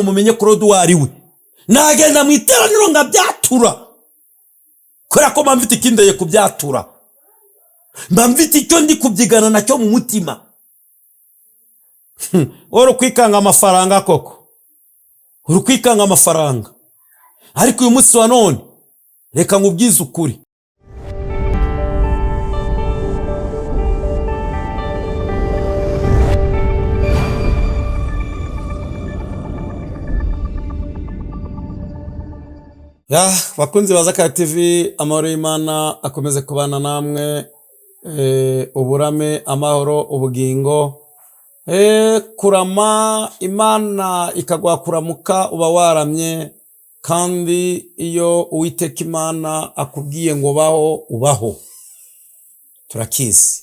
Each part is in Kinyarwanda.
mumenye Claude wari we nagenda mu iteraniro ngabyatura kora ko mfite ikindeye kubyatura mfite icyo ndi kubyigana nacyo mu mutima oro kwikanga amafaranga koko uri kwikanga amafaranga ariko uyu munsi wa none reka ngubwize ukuri bakunzi ba Zakaya TV, amahoro y'Imana akomeze kubana namwe, uburame, amahoro, ubugingo, kurama Imana ikagwa kuramuka uba waramye, kandi iyo Uwiteka Imana akubwiye ngo baho ubaho, turakizi.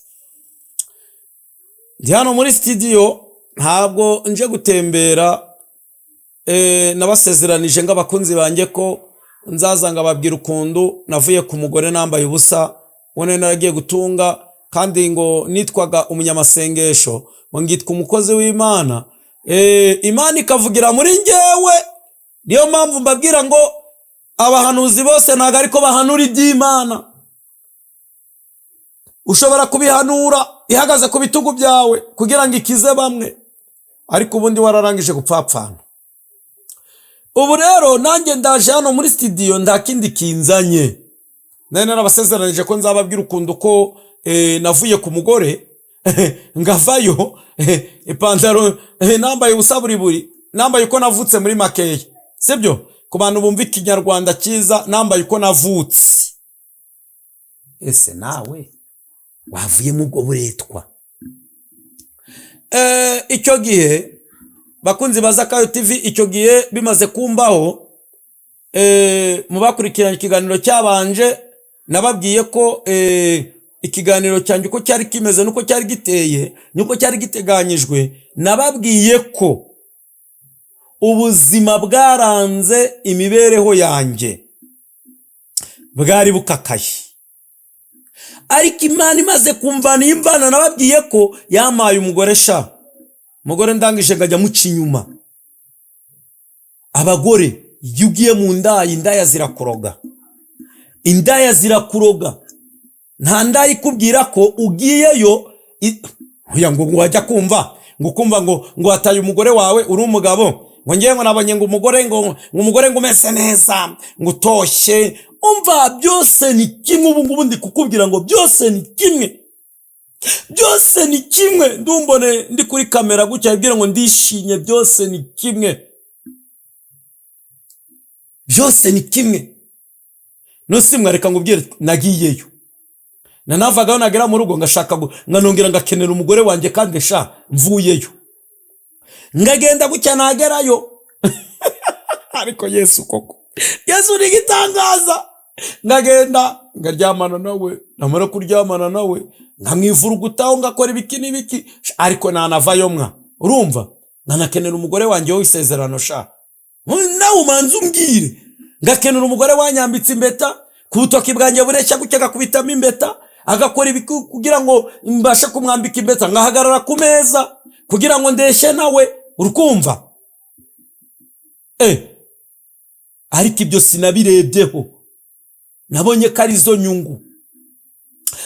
Ndi hano muri studio, ntabwo nje gutembera, nabasezeranije ng'abakunzi banjye ko nzaza ngababwira ukundu navuye ku mugore nambaye ubusa, wone naragiye gutunga, kandi ngo nitwaga umunyamasengesho, ngo ngitwa umukozi w'Imana, Imana ikavugira muri njyewe. Niyo mpamvu mbabwira ngo abahanuzi bose ntago ariko bahanura iby'Imana. Ushobora kubihanura ihagaze ku bitugu byawe kugira ngo ikize bamwe, ariko ubundi wararangije gupfapfana. Ubu rero nanjye ndaje hano muri studio nda kindi kinzanye. Nane narabasezeranije ko nzababwira ukundu ko navuye ku mugore ngavayo ipantaro nambaye ubusa buri nambaye uko navutse muri makeya, sibyo? Ku bantu bumva ikinyarwanda cyiza, nambaye uko navutse. Ese nawe wavuye mu bwo buretwa? Icyo gihe bakunzi ba Zakaya TV, icyo gihe bimaze kumbaho, mu bakurikiranye ikiganiro cyabanje nababwiye ko ikiganiro cyanjye uko cyari kimeze nuko cyari giteye nuko cyari giteganyijwe, nababwiye ko ubuzima bwaranze imibereho yanjye bwari bukakaye, ariko Imana imaze kumvana imvana, nababwiye ko yamaye umugore sha, umugore ndangije ngajya muca inyuma. Abagore yugiye mu indaya zirakuroga, indaya zirakuroga, nta ndaya ikubwira ko ugiyeyo oya ngo wajya kumva ngo wataye umugore wawe uri umugabo, ngo ngiye ngo nabonye ngo umugore ngo umeze neza ngo utoshye. Umva, byose ni kimwe. Ubu ngubu ndi kukubwira ngo byose ni kimwe, byose ni kimwe. Ndumbone ndi kuri kamera gutya ibwira ngo ndishinye, byose ni kimwe, byose ni kimwe. No simwareka ngubwire nagiyeyo, nanavagaho nagera mu rugo ngashaka nganongera ngakenera umugore wanjye, kandi sha mvuyeyo ngagenda gutya nagerayo ariko Yesu koko, Yesu ni gitangaza. Ngagenda ngaryamana nawe, namara kuryamana nawe nkamwivurugutaho ngakora ibiki n'ibiki, ariko nanavayo mwa, urumva? Nanakenera umugore wanjye w'isezerano sha. Nawe umanze umbwire, ngakenera umugore wanyambitse imbeta ku butoki bwanjye bureshya gutya, gakubitamo imbeta, agakora ibiki kugira ngo mbashe kumwambika imbeta, ngahagarara ku meza kugira ngo ndeshye nawe, urukumva? Ariko ibyo sinabirebyeho, nabonye ko ari zo nyungu.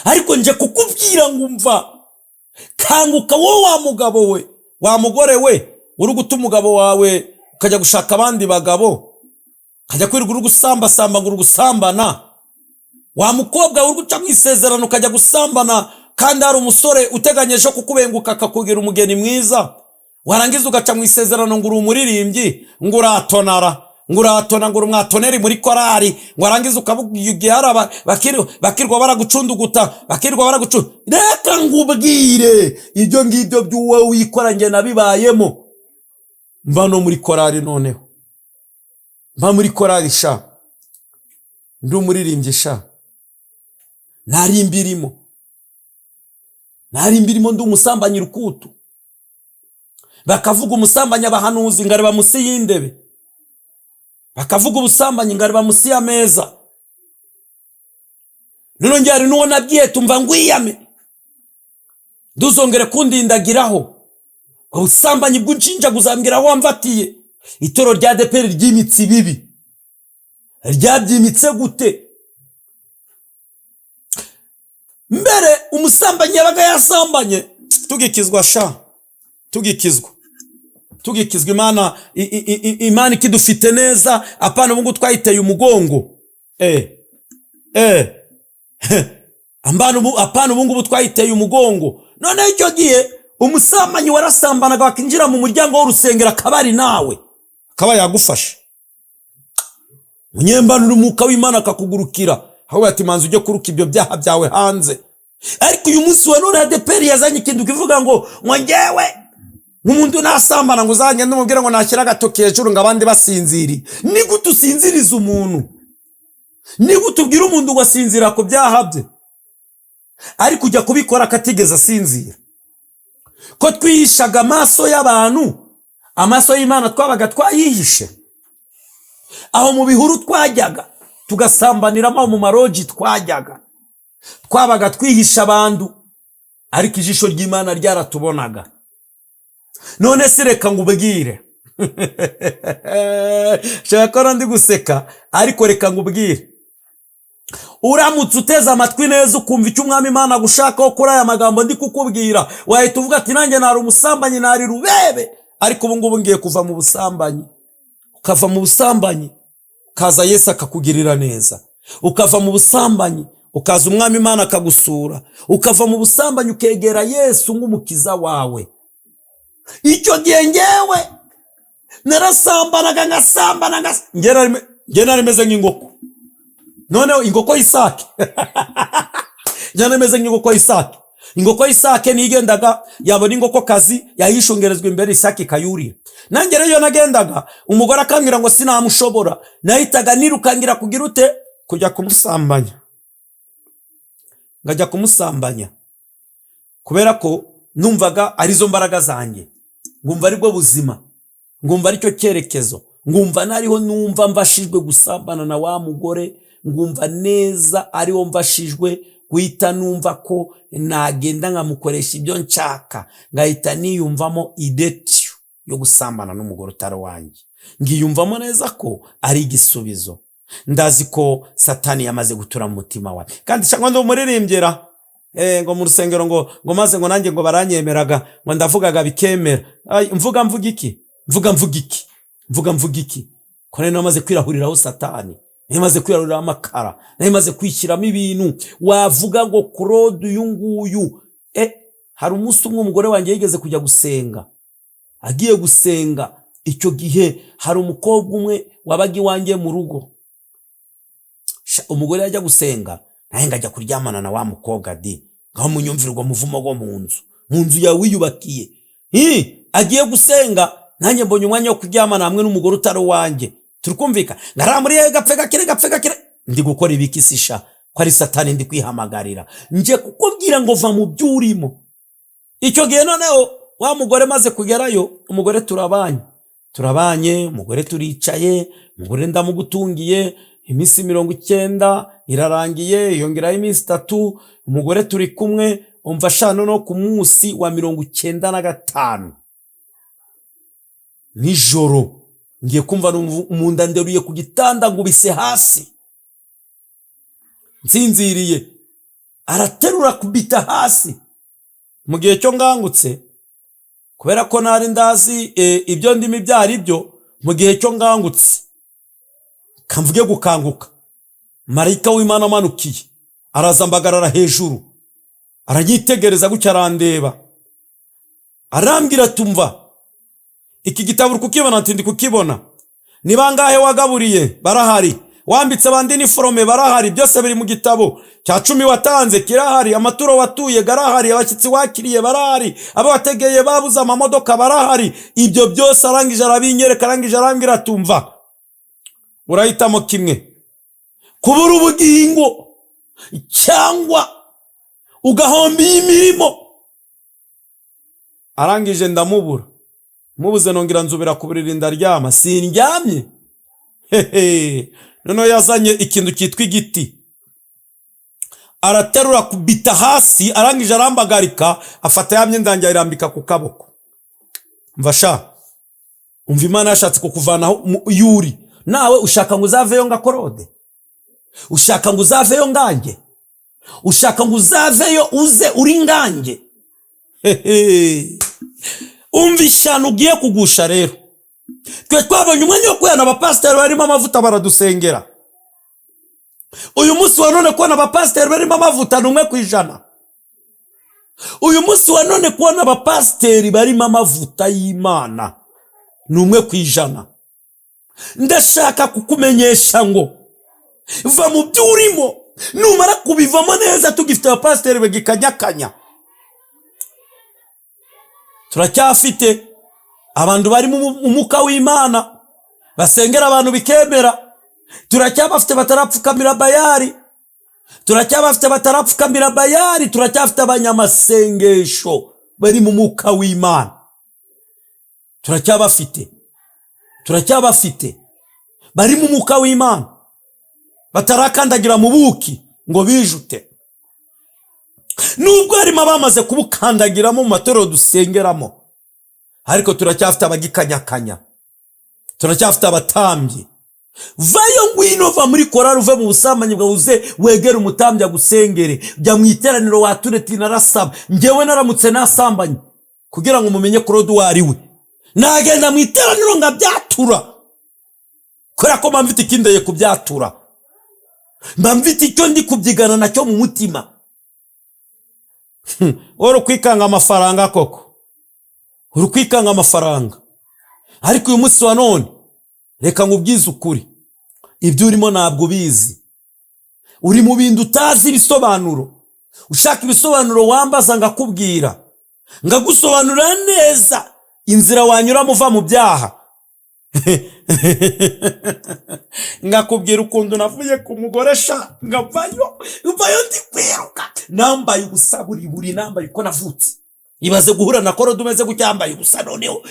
Ariko nje kukubwira ngo umva, kanguka wowe wa mugabo we, wa mugore we, uri guta umugabo wawe ukajya gushaka abandi bagabo, ukajya kwirirwa uri gusambasamba ngo uri gusambana. Wa mukobwa uri guca mu isezerano ukajya gusambana, kandi hari umusore uteganyeje kukubenguka akakugira umugeni mwiza, warangiza ugaca mu isezerano ngo uri umuririmbyi, ngo uratonara, ngo uratona, ngo umwatoneri muri korari, ngo warangiza ukabugihara bakirwa baragucunduguta, bakirwa baragucundu. Reka ngubwire, ibyo ngibyo by'uwo wikora nge nabibayemo. Mba no muri korari, noneho mba muri korari sha, ndi umuririmbyi sha, narimbirimo ndi umusambanyi rukutu. Bakavuga umusambanyi abahanuzi ngareba musi y'indebe, bakavuga ubusambanyi ngareba musi y'ameza. None njye hari n'uwo nabwiye tumva ngwiyame, nduzongere kundindagiraho. Ubusambanyi bw'unshinja guzambwira aho wamvatiye, Itoro rya ADEPR ryimitse bibi. Ryabyimitse gute? Mbere umusambanyi yabaga yasambanye tugikizwa tugikizwa Imana ikidufite neza, apana ubungu twayiteye umugongo. Apana ubungu twayiteye umugongo. None icyo gihe umusambanyi warasambanaga bakinjira mu muryango w'urusengero akabari nawe akaba yagufasha. Munyembanura umwuka w'Imana akakugurukira, aho ati manzi ujye kuruka ibyo byaha byawe hanze. Ariko uyu munsi wa none ADEPR yazanye ikintu kivuga ngo njyewe nk'umuntu nasambana ngo uzanye ndumubwira ngo nashyira agatoki hejuru ngo abandi basinziri. Ni gute usinziriza umuntu? Ni gute ubwira umuntu ngo asinzira ku byaha bye ariko ujya kubikora akatigeze asinzira? Ko twihishaga amaso y'abantu, amaso y'Imana twabaga twayihishe. Aho mu bihuru twajyaga tugasambaniramo, mu maroji twajyaga twabaga twihisha abantu, ariko ijisho ry'Imana ryaratubonaga. None se reka ngubwire shaka ndi guseka, ariko reka ngubwire, uramutse uteze amatwi neza ukumva icyo Umwami Imana agushakaho kuri aya magambo ndi kukubwira, wahita uvuga ati nanjye nari umusambanyi, nari rubebe, ariko ubu ngubu ngiye kuva mu busambanyi. Ukava mu busambanyi kaza Yesu akakugirira neza. Ukava mu busambanyi ukaza Umwami Imana akagusura. Ukava mu busambanyi ukegera Yesu nk'umukiza wawe. Icyo gihe ngewe narasambanaga ngasambana nge narimeze nk'ingoko. Noneho ingoko y'isake nge narimeze nk'ingoko y'isake. Ingoko y'isake nigendaga yabona ingoko kazi yahishungerezwa imbere isake kayurira. Nanjye rero nagendaga umugore akambwira ngo sinamushobora, nahitaga nirukangira kugira ute kujya kumusambanya. Ngajya kumusambanya kubera ko numvaga arizo mbaraga zanjye, ngumva aribwo buzima, ngumva aricyo cyerekezo, ngumva nariho numva mbashijwe gusambana na wa mugore, ngumva neza ariho mbashijwe guhita numva ko nagenda nkamukoresha ibyo nshaka, ngahita niyumvamo idetio yo gusambana n'umugore utari wanjye. Ngiyumvamo neza ko ari igisubizo. Ndazi ko Satani yamaze gutura mu mutima wawe. Kandi cyangwa ndo muririmbyera ngo mu rusengero ngo maze ngo nanjye ngo baranyemeraga ngo ndavugaga bikemera. Mvuga iki ko rero namaze kwirahuriraho Satani, namaze kwirahuriraho amakara, namaze kwishyiramo ibintu wavuga ngo Claude uyu nguyu. Hari umunsi umwe umugore wanjye yigeze kujya gusenga. Agiye gusenga icyo gihe hari umukobwa umwe wabaga iwanjye mu rugo. Umugore yajya gusenga naye ngajya kuryamana na wa mukobwa ngaho munyumvirwa muvumo go mu nzu yawe wiyubakiye. Agiye gusenga nanjye mbonye umwanya wo kuryamana hamwe n'umugore utari wanjye, turikumvika ngaramuriye gapfe gakire ndi gukora ibiki sisha ko ari Satani ndi kwihamagarira nje kukubwira ngo va mu byurimo. Icyo gihe noneho wa mugore maze kugerayo, umugore turabanye, umugore turicaye, umugore ndamugutungiye, iminsi 90 irarangiye, yongeraho iminsi 3, umugore turi kumwe. Umva shano no ku munsi wa 95 nijoro ngiye kumva umunda nderuye ku gitanda ngubise hasi, nsinziriye, araterura kubita hasi. Mu gihe cyo ngangutse, kubera ko nari ndazi ibyo ndimi byari byo, mu gihe cyo ngangutse kamvuge gukanguka, marayika w'Imana amanukiye arazambagarara hejuru, aranyitegereza gutya arandeba, arambwira tumva iki gitabo uri kukibona? Ati ndi kukibona. Ni bangahe wagaburiye? Barahari. Wambitse bandi ni forome? Barahari. Byose biri mu gitabo. Cya 10 watanze kirahari. Amaturo watuye garahari. Abashyitsi wakiriye barahari. Abo wategeye babuza amamodoka barahari. Ibyo byose arangije arabinyereka, arangije arambwira tumva urahitamo kimwe: kubura ubugingo cyangwa ugahomba imirimo. Arangije ndamubura, mubuze nongira nzubira kuburira ndaryama, sindyamye. None yazanye ikintu cyitwa igiti, araterura kubita hasi, arangije arambagarika, afata yamye ndangira irambika ku kaboko. Mvasha umva Imana yashatse kukuvanaho yuri, nawe ushaka ngo uzaveyo nga Korode, ushaka ngo uzaveyo nganjye, ushaka ngo uzaveyo uze uri nganjye. Umva ishyano ugiye kugusha rero. Twe twabonye umwanya wo kuyana abapasiteri barimo amavuta baradusengera. Uyu munsi wa none kubona abapasiteri barimo amavuta ni 1%. Uyu munsi wa none kubona abapasiteri barimo amavuta y'Imana ni 1%. Ndashaka kukumenyesha ngo va mu byurimo, numara kubivamo neza tugifite abapasiteri begikanyakanya. Turacyafite abantu bari mu muka w'Imana basengera abantu bikemera. Turacyabafite batarapfukamira Bayali, turacyabafite batarapfukamira Bayali, turacyafite abanyamasengesho bari mu muka w'Imana. Turacyabafite bari mu muka w'Imana batarakandagira mu buki ngo bijute. Nubwo harimo bamaze kubukandagiramo mu matorero dusengeramo, ariko turacyafite abagikanyakanya, turacyafite abatambyi. Vayo ngwino, va muri korari, uve mu busambanyi bwawe, uze wegere umutambyi agusengere. Jya mu iteraniro watureti narasaba. Njyewe naramutse nasambanye kugira ngo mumenye Korode uwo ari we, nagenda mu iteraniro ngabyatura, kubera ko mfite ikindeye kubyatura, mfite icyo ndi kubyigana nacyo mu mutima. Uri kwikanga amafaranga koko, uri kwikanga amafaranga. Ariko uyu munsi wa none reka nkubwize ukuri, ibyo urimo ntabwo bizi. Uri mu bintu utazi ibisobanuro. Ushaka ibisobanuro wambaza ngakubwira, ngagusobanurira neza inzira wanyuramo uva mu byaha. Ngakubwira ukuntu navuye ku mugore sha ngavayo ndi kwiruka nambaye ubusa buri nambaye uko navutse. Ibaze guhura na Korode umeze gucyambaye ubusa, noneho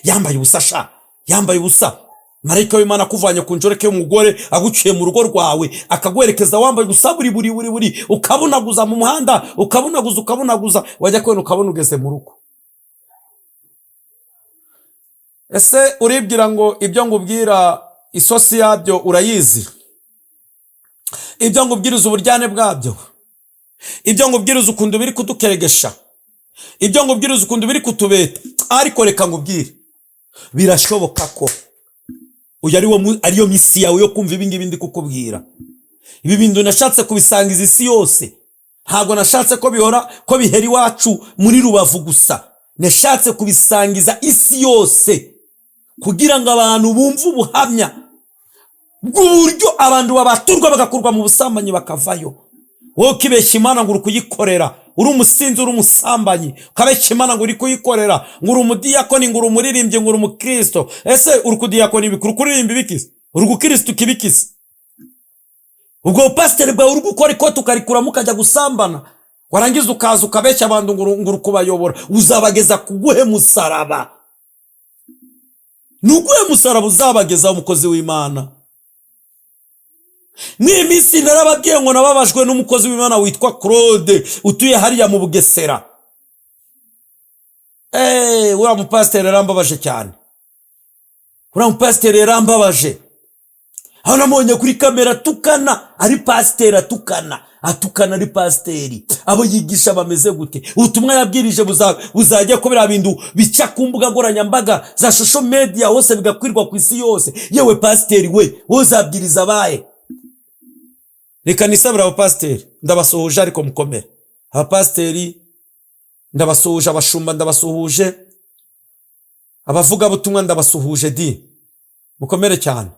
yambaye ubusa sha, yambaye ubusa. Marayika w'Imana kuvanye ku njoreke y'umugore aguciye mu rugo rwawe akagwerekeza wambaye ubusa buri ukabunaguza mu muhanda, ukabunaguza wajya kwena ukabona ugeze mu rugo. Ese uribwira ngo ibyo ngubwira isosi yabyo urayizi? Ibyo ngubwiriza uburyane bwabyo, ibyo ngubwiriza ukuntu biri kudukeregesha, ibyo ngubwiriza ukuntu biri kutubeta. Ariko reka ngubwire, birashoboka ko uyu ariyo misi yawe yo kumva ibingibi ndi kukubwira. Ibi bintu nashatse kubisangiza isi yose. Ntabwo nashatse ko bihera iwacu muri Rubavu gusa. Nashatse kubisangiza isi yose kugira ngo abantu bumve ubuhamya bw'uburyo abantu babaturwa bagakurwa mu busambanyi bakavayo. Wowe ukibeshya Imana ngo uri kuyikorera, uri umusinzi, uri umusambanyi, ukabeshya Imana ngo uri kuyikorera, ngo uri umudiyakoni, ngo uri umuririmbyi, ngo uri umukristo. Ese uri kudiyakoni ibiki? Uri kuririmba ibiki? Uri gukristo kibiki? Ubwo pastor bwawe uri gukora ikote ukarikuramo ukajya gusambana, warangiza ukaza ukabeshya abantu ngo uri kubayobora. Uzabageza kuguhe musaraba. Nuguhe musaraba uzabageza umukozi w'Imana. Mwimisi narababwiye ngo nababajwe n'umukozi w'Imana witwa Claude utuye hariya mu Bugesera. Uriya mupasiteri yarambabaje cyane. Uriya mupasiteri yarambabaje. Aho namubonye kuri kamera atukana, ari pasiteri atukana ari pasiteri. Abo yigisha bameze gute? Ubutumwa yabwirije buzajya ko biriya bintu bica ku mbuga nkoranyambaga za social media hose bigakwirwa ku isi yose. Yewe pasiteri we, uzabwiriza abaye. Reka nisabira abapasiteri, ndabasuhuje ariko mukomere. Abapasiteri ndabasuhuje, abashumba ndabasuhuje, abavuga butumwa ndabasuhuje di. Mukomere cyane.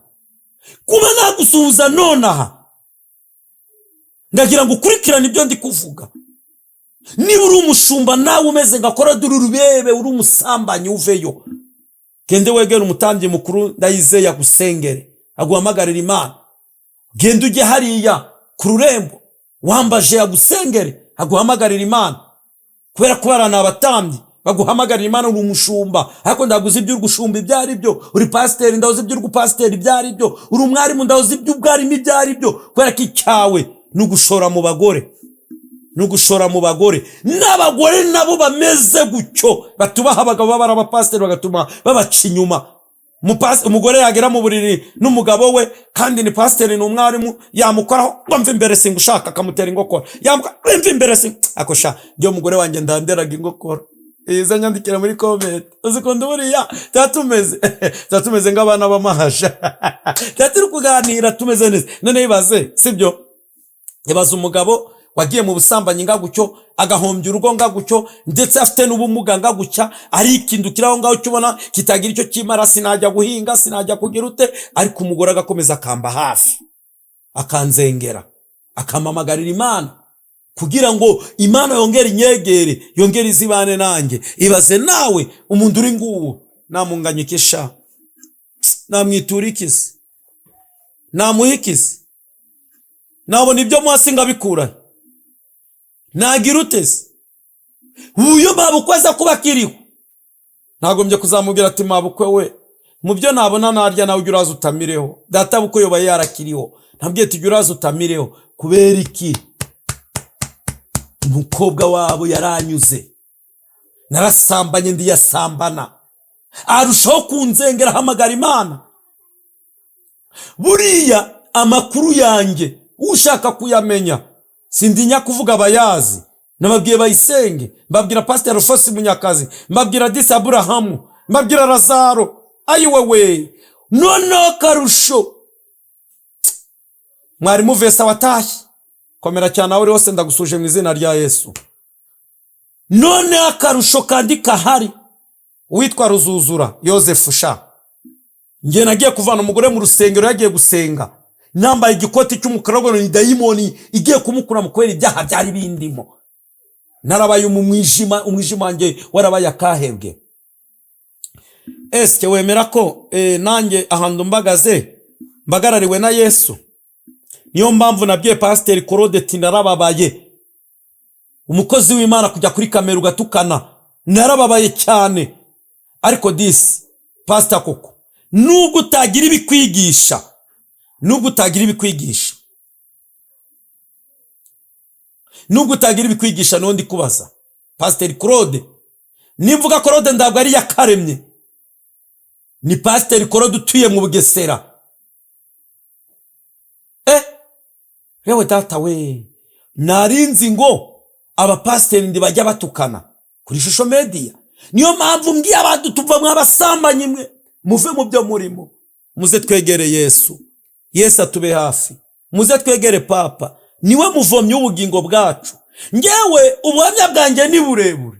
Kuba nagusuhuza nonaha, ndagira ngo ukurikirane ibyo ndi kuvuga. Niba uri umushumba nawe umeze nka Korode urubebe, uri umusambanyi uveyo. Gende wegere umutambyi mukuru Ndayizeye agusengere, aguhamagarira Imana. Gende ujye hariya ku rurembo wambaje agusengere, aguhamagarira Imana. Kubera ko barana abatambyi baguhamagarira Imana. Uri umushumba ariko ndaguze ibyo uri gushumba ibyo ari byo. Uri pasiteri ndaguze ibyo uri gupasiteri ibyo ari byo. Uri umwarimu ndaguze ibyo ubwarimu ibyo ari byo. Kubera ko icyawe ni ugushora mu bagore. n'ugushora mu bagore, n'abagore nabo bameze gutyo batubaha abagabo babara abapasiteri bagatuma babaca inyuma. Umugore yagera mu buriri n'umugabo we kandi ni pasiteri ni umwarimu, yamukoraho ngo mve imbere singushaka, akamutera ingokora, yamukora mve imbere akosha. Njye umugore wanjye ndanderaga ingokora, iza nyandikira muri comment, uzikunda buriya tatumeze nk'abana b'amahasha tatiri kuganira tumeze neza. None ibaze, sibyo? Ibaze umugabo wagiye mu busambanyi ngagutyo, agahombya urugo ngagutyo, ndetse afite n'ubumuga ngagutya, arikindukiraho ngaho cyubona kitagira icyo kimara, sinajya guhinga, sinajya kugira ute, ariko umugore agakomeza akamba hafi, akanzengera, akamamagarira Imana kugira ngo Imana yongere inyegere, yongere izibane nanjye. Ibaze nawe umuntu uri nguwo, namunganyikisha, namwiturikize, namuhikize, nabona ibyo mwasi ngabikura, nagira utese uyo mabukwe aza kuba kiriho, nagombye kuzamubwira ati mabukwe we, mu byo nabona narya nawe ujya uraza utamireho, data bukwe yobaye yarakiriho, ntabwiye ati ujya uraza utamireho. Kubera iki? Umukobwa wabo yaranyuze, narasambanye ndiyasambana, arushaho kunzengera, ahamagara Imana. Buriya amakuru yanjye ushaka kuyamenya, sindinya kuvuga abayazi, nababwiye bayisenge, mbabwira Pastor Rufose Munyakazi, mbabwira Disi Aburahamu, mbabwira Lazaro. Ayiwewe, noneho karusho mwarimu Vesa watashye, komera cyane aho uri hose, ndagusuje mu izina rya Yesu. None akarusho kandi kahari, witwa Ruzuzura Yozefu sha, njye nagiye kuvana umugore mu rusengero, yagiye gusenga, nambaye igikoti cy'umukara, ni dayimoni igiye kumukura mu kwera ibyaha byari bindimo. Narabaye mu mwijima, umwijima wanjye warabaye akahebwe. Eske wemera ko nanjye ahantu mbagarariwe na Yesu? Niyo mpamvu nabwiye Pastor Claude ati narababaye, umukozi w'Imana kujya kuri kamera ugatukana, narababaye cyane. Ariko disi Pastor koko, nubwo utagira ibikwigisha, nubwo utagira ibikwigisha, n'undi kubaza Pastor Claude, nimvuga Claude ndabwo ari yakaremye, ni Pastor Claude utuye mu Bugesera. Yewe data we, narinzi ngo abapasiteri ndi bajya batukana kuri social media. Niyo mpamvu mbwiye abantu tuva mw'abasambanyi mwe, muve mu byo murimo, muze twegere Yesu. Yesu atube hafi, muze twegere Papa, niwe muvomye ubugingo bwacu. Ngewe ubuhamya bwanjye ni burebure,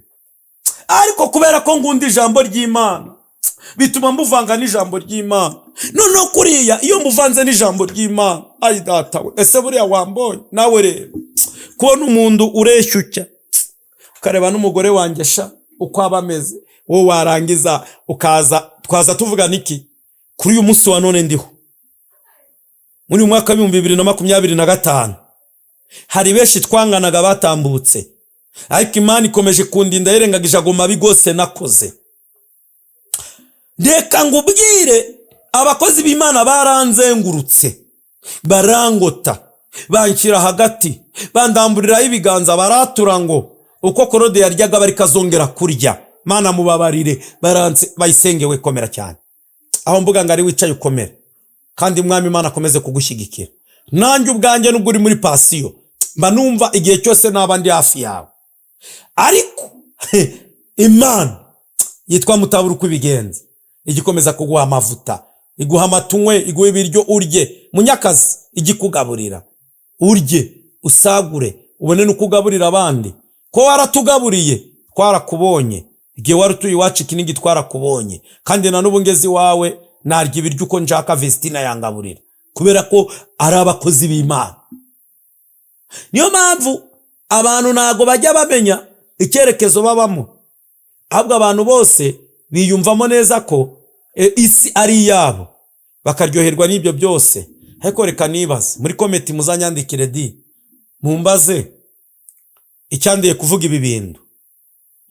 ariko kubera ko ngunda ijambo ry'Imana bituma mbuvanga n'ijambo ry'Imana. Noneho kuriya iyo muvanze n'ijambo ry'Imana, ayi data we, ese buriya wambonye nawe rero kubona umuntu ureshyucya, ukareba n'umugore wanjye sha uko abameze, wowe warangiza ukaza twaza tuvuga niki kuri uyu munsi wa none ndiho muri mwaka 2025. Hari benshi twanganaga batambutse, ariko Imana ikomeje kundinda yerengagije agoma bigose nakoze. Reka ngubwire, abakozi b'Imana baranzengurutse, barangota, banshyira hagati, bandamburiraho ibiganza, baratura ngo uko Claude yaryaga bari kazongera kurya. Mana mubabarire, bayisengewe komera cyane. Aho mvuga ngo ari wicaye ukomera, kandi Mwami Imana akomeze kugushyigikira. Nanjye ubwanjye nubwo uri muri pasiyo, mba numva igihe cyose naba ndi hafi yawe. Ariko Imana yitwa mutabura uko ibigenza, igikomeza kuguha amavuta, iguha amatunywe, iguha ibiryo urye. Munyakazi igikugaburira, urye usagure, ubone no kugaburira abandi. Ko waratugaburiye twarakubonye, igihe warutuye iwacu kinigi twarakubonye, kandi na n'ubu ngezi wawe narya ibiryo uko njaka Vestina yangaburira, kubera ko ari abakozi b'Imana. Niyo mpamvu abantu nago bajya bamenya icyerekezo babamo, ahubwo abantu bose biyumvamo neza ko isi ari yabo, bakaryoherwa n'ibyo byose. Ariko reka nibaze muri comment muzanyandikire mumbaze icyandiye kuvuga ibi bintu.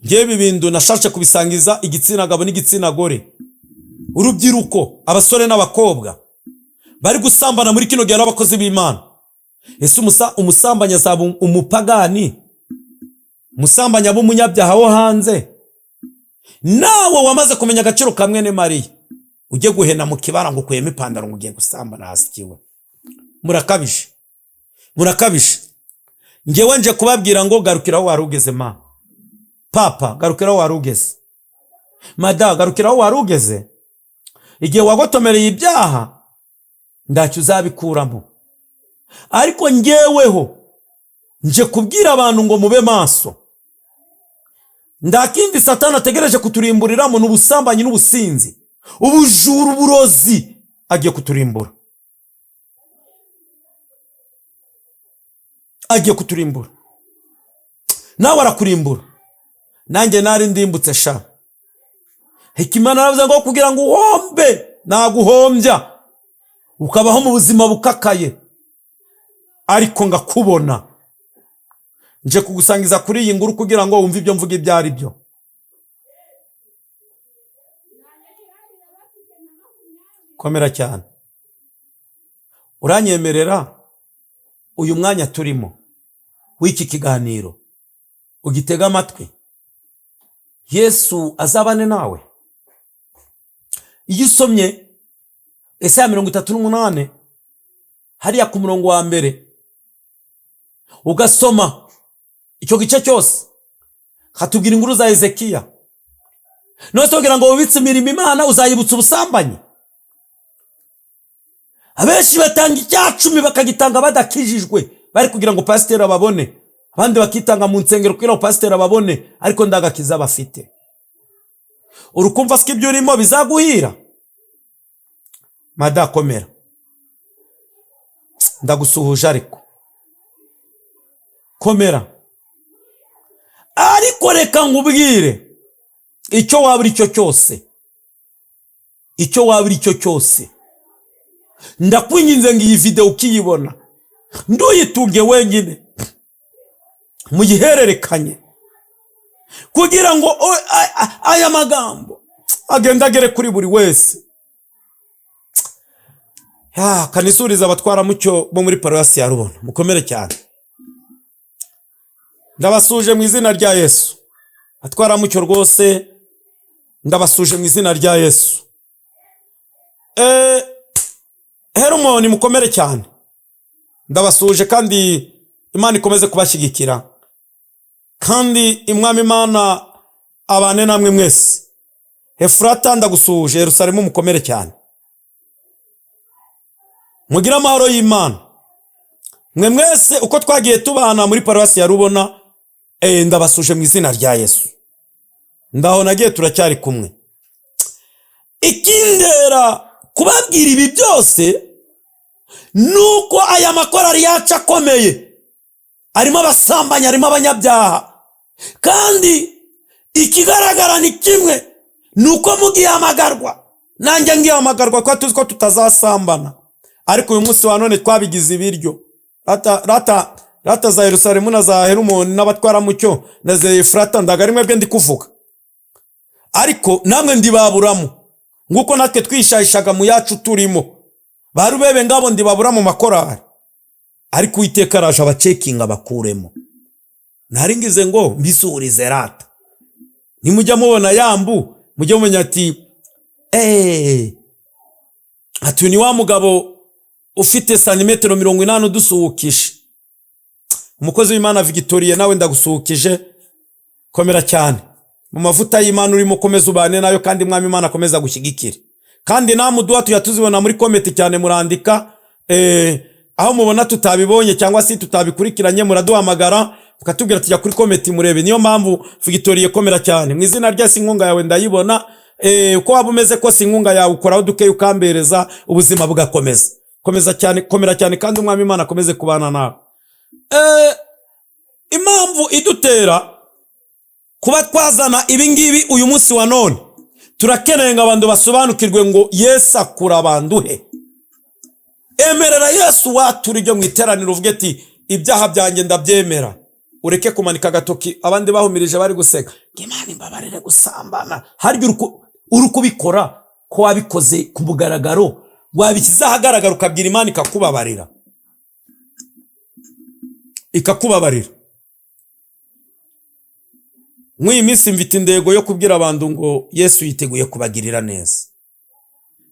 Ngiye ibi bintu nashashe kubisangiza igitsina gabo n'igitsina gore, urubyiruko, abasore n'abakobwa bari gusambana muri kino gihe n'abakozi b'Imana. Ese umusambanya azaba umupagani musambanya ab'umunyabyaha wo hanze, nawe wamaze kumenya agaciro kamwe ne Mariya, ujye guhena mu kibara ngo kuyemo ipantaro ngo ugiye gusambana hasikiwe. Murakabije, murakabije. Njyewe nje kubabwira ngo garukiraho warugeze ma. Papa, garukiraho warugeze. Mada, garukiraho warugeze. Igihe wagotomereye ibyaha ndacyo uzabikuramo. Ariko njyeweho nje kubwira abantu ngo mube maso. Ndakindi Satani ategereje kuturimburiramo n'ubusambanyi n'ubusinzi, ubujuru, uburozi, agiye kuturimbura. Agiye kuturimbura. Nawe arakurimbura. Nanjye nari ndimbutse sha. Hekimana aravuze ngo kugira ngo uhombe naguhombya ukabaho mu buzima bukakaye, ariko ngakubona. Nje kugusangiza kuri iyi nguru kugira ngo wumve ibyo mvuga ibyo ari byo. Komera cyane. Uranyemerera uyu mwanya turimo w'iki kiganiro ugitega amatwi, Yesu azabane nawe. Iyo usomye Yesaya 38 hariya ku murongo wa mbere, ugasoma icyo gice cyose, hatubwira inkuru za Hezekiya. None tugira ngo ubitse imirimo Imana uzayibutsa ubusambanyi. Abenshi batanga icyacumi bakagitanga badakijijwe, bari kugira ngo pasiteri ababone. Abandi bakitanga mu nsengero kugira ngo pasiteri ababone, ariko ndagakiza bafite. Urukumva siko ibyo urimo bizaguhira. Mada, komera. Ndagusuhuje ariko. Komera. Ariko reka nkubwire, icyo waba uri cyo cyose, icyo waba uri cyo cyose, ndakwinginze ngo iyi video ukiyibona nduyitunge wenyine muyihererekanye, kugira ngo aya magambo agenda agere kuri buri wese. Kanisuriza abatwara mucyo bo muri paruwasi ya Rubona, mukomere cyane. Ndabasuje mu izina rya Yesu. Atwara mucyo rwose ndabasuje mu izina rya Yesu. Herumoni, mukomere cyane. Ndabasuje kandi Imana ikomeze kubashyigikira, kandi Imwami Imana abane namwe mwese. Efurata ndagusuje, Yerusalemu mukomere cyane. Mugira amahoro y'Imana. Mwe mwese uko twagiye tubana muri paruwasi ya Rubona, ndabasuje mu izina rya Yesu. Ndaho nagiye turacyari kumwe. Ikindera kubabwira ibi byose nuko aya makorari yacu akomeye arimo abasambanya, arimo abanyabyaha, kandi ikigaragara ni kimwe, nuko mugihamagarwa, nanjye ngihamagarwa ko tuzi ko tutazasambana. Ariko uyu munsi wa none twabigize ibiryo. Rata za Yerusalemu na za Herumoni n'abatwara mucyo na za Efurata ndagari mwebwe ndi kuvuga, ariko namwe ndibaburamo nguko natwe twishayishaga mu yacu turimo. Barubebe ngabo ndibabura mu makorari, ariko Uwiteka araje abacekinga bakuremo. Naringize ngo mbisurize rata. Nimujya mubona yambu mujye mumenya ati ati ni wa mugabo ufite santimetero 80 dusuhukishe. Umukozi w'Imana Victoria, nawe ndagusuhukije, komera cyane. Mu mavuta y'Imana urimo komeza ubane nayo, kandi Mwami Imana akomeza gushyigikira. Kandi namuduha tuyatuzibona muri komenti cyane, murandika aho mubona tutabibonye cyangwa si tutabikurikiranye, muraduhamagara mukatubwira tujya kuri komenti murebe. Niyo mpamvu Victoria, komera cyane. Mu izina rya sinkunga yawe ndayibona, uko waba umeze ko sinkunga yawe ukoraho dukeye ukambereza, ubuzima bugakomeza. Komeza cyane, komera cyane, kandi Umwami Imana akomeze kubana nawe. Impamvu idutera kuba twazana ibingibi uyu munsi wa none, turakeneye ngo abantu basobanukirwe ngo Yesu akura abantu he. Emerera Yesu watura ibyo mu iteraniro, uvuge ati ibyaha byanjye ndabyemera. Ureke kumanika agatoki abandi bahumirije bari guseka, Imana imbabarire gusambana. Harya uri kubikora ko wabikoze ku mugaragaro, wabikiza ahagaragara ukabwira Imana ikakubabarira, ikakubabarira. Mw'iyi minsi mfite indego yo kubwira abantu ngo Yesu yiteguye kubagirira neza,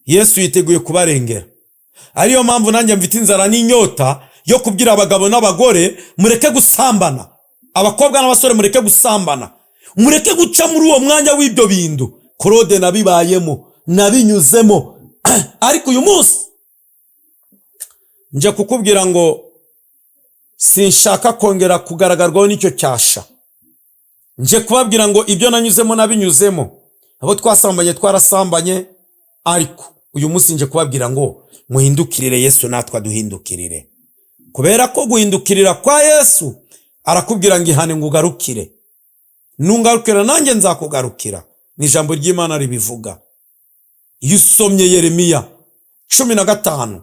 Yesu yiteguye kubarengera. Ariyo mpamvu nanjye mfite inzara n'inyota yo kubwira abagabo n'abagore mureke gusambana, abakobwa n'abasore mureke gusambana, mureke guca muri uwo mwanya w'ibyo bintu. Claude nabibayemo, nabinyuzemo. Ariko uyu munsi nje kukubwira ngo sinshaka kongera kugaragarwaho n'icyo cyasha. Nje kubabwira ngo ibyo nanyuzemo nabinyuzemo, abo twasambanye twarasambanye, ariko uyu munsi nje kubabwira ngo muhindukirire Yesu natwe aduhindukirire. Kubera ko guhindukirira kwa Yesu arakubwira ngo ihane ngo ugarukire, nungarukira nanjye nzakugarukira. Ni ijambo ry'Imana ribivuga. Iyo usomye Yeremiya 15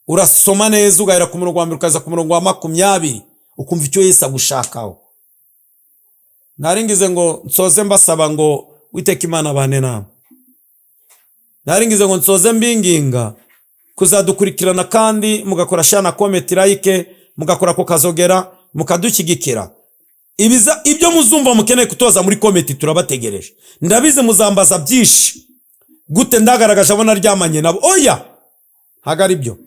urasoma neza ugahera ku murongo wa 1 ukaza ku murongo wa 20 ukumva icyo Yesu agushakaho. Naringize ngo nsoze mbasaba ngo Uwiteka Imana bane namwe. Naringize ngo nsoze mbinginga kuzadukurikirana kandi mugakora shana comment like, mugakora ko kazogera mukadushyigikira. Ibyo muzumva mukeneye kutoza muri comment turabategereje. Ndabize muzambaza byinshi. Gute ndagaragaje abona ryamanye nabo. Oya, hagaribyo.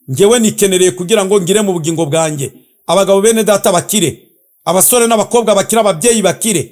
Njyewe nikenereye kugira ngo ngire mu bugingo bwanjye abagabo bene data bakire, abasore n'abakobwa bakire, ababyeyi bakire,